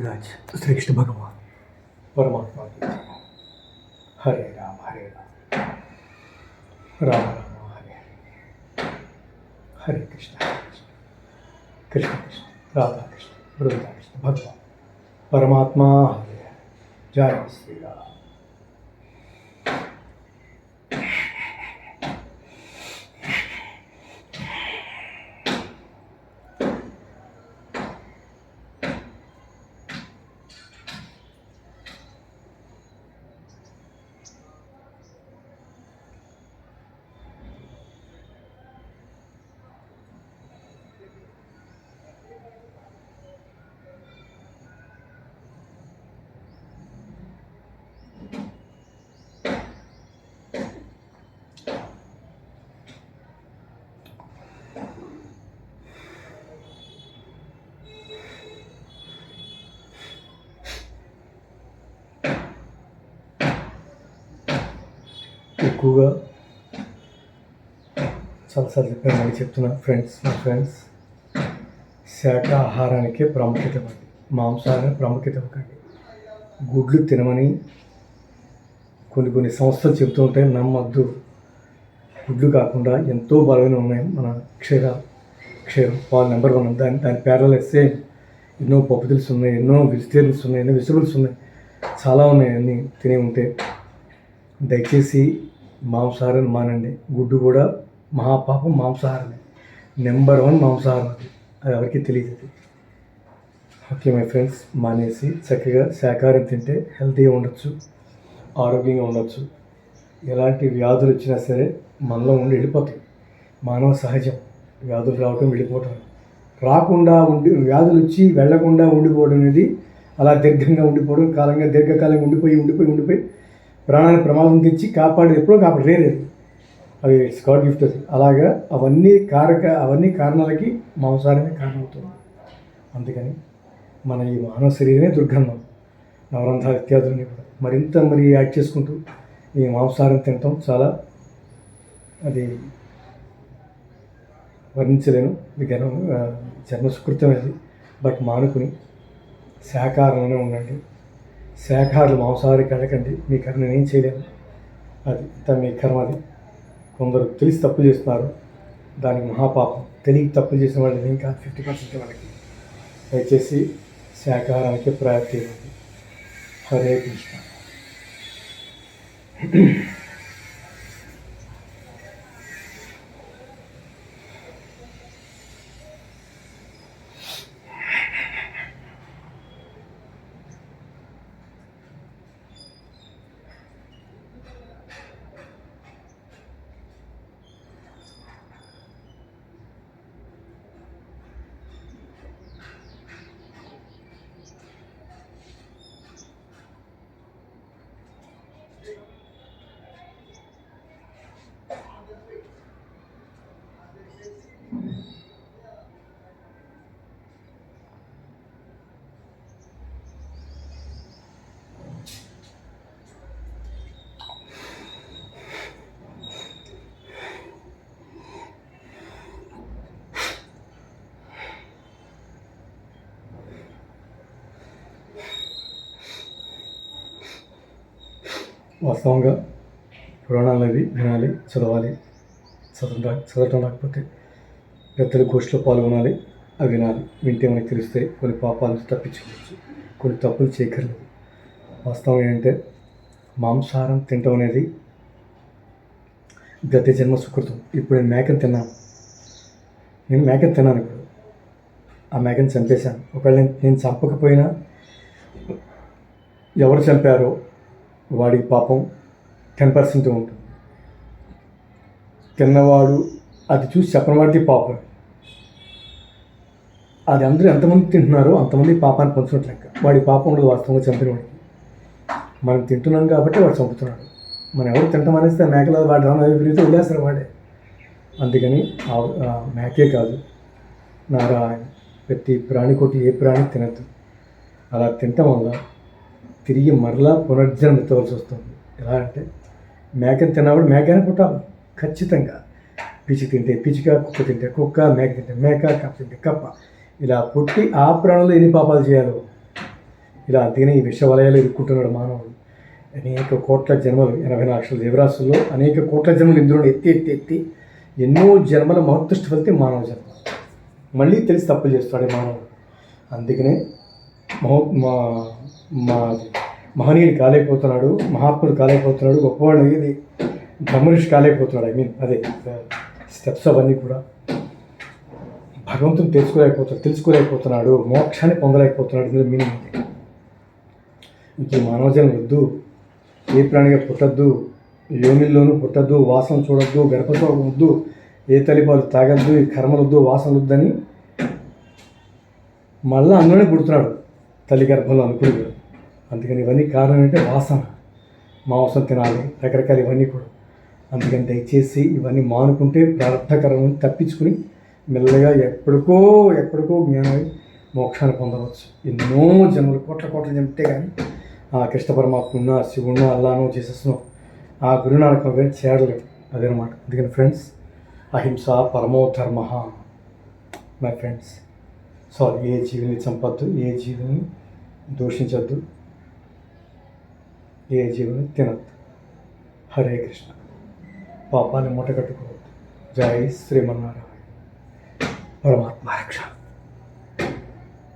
योगराज श्री कृष्ण भगवान परमात्मा की जय। हरे राम राम राम हरे हरे, हरे कृष्ण कृष्ण कृष्ण राधा कृष्ण वृंदा कृष्ण भगवान परमात्मा हरे हरे। जय श्री राम। ఎక్కువగా చాలాసార్లు చెప్పాను, మళ్ళీ చెప్తున్నా మా ఫ్రెండ్స్ శాకాహారానికే ప్రాముఖ్యత ఇవ్వండి, మాంసాహారానికి ప్రాముఖ్యత ఇవ్వకండి. గుడ్లు తినమని కొన్ని సంస్థలు చెబుతూ ఉంటాయి, నమ్మద్దు. గుడ్లు కాకుండా ఎంతో బలమైన ఉన్నాయి మన క్షీరం పాలు నెంబర్ 1. దాని పేర్లలో వేస్తే ఎన్నో పప్పు దినుసులు ఉన్నాయి, ఎన్నో వెజిటేరియన్స్ ఉన్నాయి, ఎన్నో వెజిటబుల్స్ ఉన్నాయి, చాలా ఉన్నాయి. అన్నీ తినే ఉంటే దయచేసి మాంసాహారాన్ని మానండి. గుడ్డు కూడా మహాపాపం, మాంసాహారమే నెంబర్ 1 మాంసాహారం. అది ఎవరికి తెలియదు. ఓకే మై ఫ్రెండ్స్, మానేసి చక్కగా శాకాహారం తింటే హెల్తీగా ఉండొచ్చు, ఆరోగ్యంగా ఉండొచ్చు. ఎలాంటి వ్యాధులు వచ్చినా సరే మనలో ఉండి వెళ్ళిపోతాయి. మానవ సహజం వ్యాధులు రావటం, వెళ్ళిపోవటం. రాకుండా వ్యాధులు వచ్చి వెళ్లకుండా ఉండిపోవడం అనేది, అలా దీర్ఘంగా ఉండిపోవడం, దీర్ఘకాలంగా ఉండిపోయి ప్రాణానికి ప్రమాదం తెచ్చి ఎప్పుడో కాపాడలేదు. అది ఇట్స్ గాడ్ గిఫ్ట్. అది అలాగా అవన్నీ కారణాలకి మాంసాహారమే కారణం అవుతుంది. అందుకని మన ఈ మానవ శరీరమే దుర్గంధం, నవరంధ్రాలు ఇత్యాదులని కూడా మరి యాడ్ చేసుకుంటూ ఈ మాంసాహారం తినటం చాలా, అది వర్ణించలేను. ఇది జన్మసుకృతం అది. బట్ మానుకుని శాకాహారంలోనే ఉండండి. శాకాహారులు మాంసాహారి కడకండి, మీ కర్మ నేనేం చేయలేను. అది అంతా మీ కర్మ. అది కొందరు తెలిసి తప్పులు చేస్తున్నారు, దానికి మహాపాపం. తెలియక తప్పులు చేసిన వాళ్ళు ఇంకా 50% వాళ్ళకి. దయచేసి శాకాహారానికి ప్రయారిటీ ఇవ్వండి. హరే కృష్ణ. వాస్తవంగా పురాణాలు అవి వినాలి, చదవటం రాకపోతే పెద్దల గోష్ఠిలో పాల్గొనాలి, అవి వినాలి. వింటే మనకి తెలిస్తే కొన్ని పాపాల నుంచి తప్పించుకోవచ్చు, కొన్ని తప్పులు చేయక్కర్లేదు. వాస్తవం ఏంటంటే మాంసాహారం తినటం అనేది గత జన్మ సుకృతం. ఇప్పుడు నేను మేకను తిన్నాను. ఇప్పుడు ఆ మేకను చంపేశాను. ఒకవేళ నేను చంపకపోయినా ఎవరు చంపారో వాడికి పాపం 10% ఉంటుంది. తిన్నవాడు అది చూసి చెప్పని వాడికి పాపం. అది అందరూ ఎంతమంది తింటున్నారో అంతమంది పాపాన్ని పంచుకున్నట్టు లెక్క. వాడి పాపం ఉండదు వాస్తవంగా చంపిన వాడికి. మనం తింటున్నాం కాబట్టి వాడు చంపుతున్నాడు. మనం ఎవరు తింటాం అనేస్తే మేకల వాడు రాను విపరీతం వదిలేస్తారు వాడే. అందుకని మేకే కాదు, నారాయణ ప్రతి ప్రాణి కొట్టి ఏ ప్రాణి తినద్దు. అలా తినటం వల్ల తిరిగి మరలా పునర్జన్మ ఎత్తవలసి వస్తుంది. ఎలా అంటే మేకను తిన్నవాడు మేకనే పుట్టాలి ఖచ్చితంగా. పిచ్చి తింటే పిచ్చిక, కుక్క తింటే కుక్క, మేక తింటే మేక, కప్ప తింటే కప్ప. ఇలా పుట్టి ఆ ప్రాణంలో ఎన్ని పాపాలు చేయాలో ఇలా అందుకనే ఈ విష వలయాలు ఇరుక్కుంటున్నాడు మానవుడు. అనేక కోట్ల జన్మలు 80 లక్షల జీవరాశుల్లో అనేక కోట్ల జన్మలు ఇంద్రుడు ఎత్తి ఎత్తి ఎత్తి ఎన్నో జన్మల మహోత్కృష్ట ఫలితం మానవ జన్మ. మళ్ళీ తెలిసి తప్పులు చేస్తాడు ఈ మానవుడు. అందుకనే మా మా మహనీయుడు కాలేకపోతున్నాడు, మహాత్ముడు కాలేకపోతున్నాడు, గొప్పవాడు ఇది బ్రహ్మఋషి కాలేకపోతున్నాడు. అదే స్టెప్స్ అవన్నీ కూడా భగవంతుని తెలుసుకోలేకపోతున్నాడు, మోక్షాన్ని పొందలేకపోతున్నాడు. ఇందులో మీనింగ్ ఉంది. ఇంక మానవ జన్మ వద్దు, ఏ ప్రాణిగా పుట్టద్దు, యోనిల్లోనూ పుట్టద్దు, వాసన చూడొద్దు, గర్భశోకం వద్దు, ఏ తల్లిపాలు తాగద్దు, ఈ కర్మలు వద్దు, వాసన వద్దని మళ్ళీ అందులోనే పుడుతున్నాడు తల్లి గర్భంలో అనుకుని. అందుకని ఇవన్నీ కారణం ఏంటంటే వాసన, మాంసం తినాలి, రకరకాల ఇవన్నీ కూడా. అందుకని దయచేసి ఇవన్నీ మానుకుంటే ప్రారంభకరం తప్పించుకుని మెల్లగా ఎప్పటికో జ్ఞానమై మోక్షాన్ని పొందవచ్చు. ఎన్నో జన్మలు కోట్ల జన్మతే కానీ ఆ కృష్ణ పరమాత్మ ఉన్న శివుడు అల్లానో చేసేస్తున్నాం, ఆ గురునానకం కానీ చేరలేము. అదనమాట. అందుకని ఫ్రెండ్స్, అహింస పరమో ధర్మ మై ఫ్రెండ్స్. ఏ జీవిని చంపద్దు, ఏ జీవిని దూషించద్దు, ఏ జీవిని తినద్దు. హరే కృష్ణ. పాపాన్ని మూటగట్టుకోవద్దు. జై శ్రీమన్నారాయణ. పరమాత్మ రక్ష.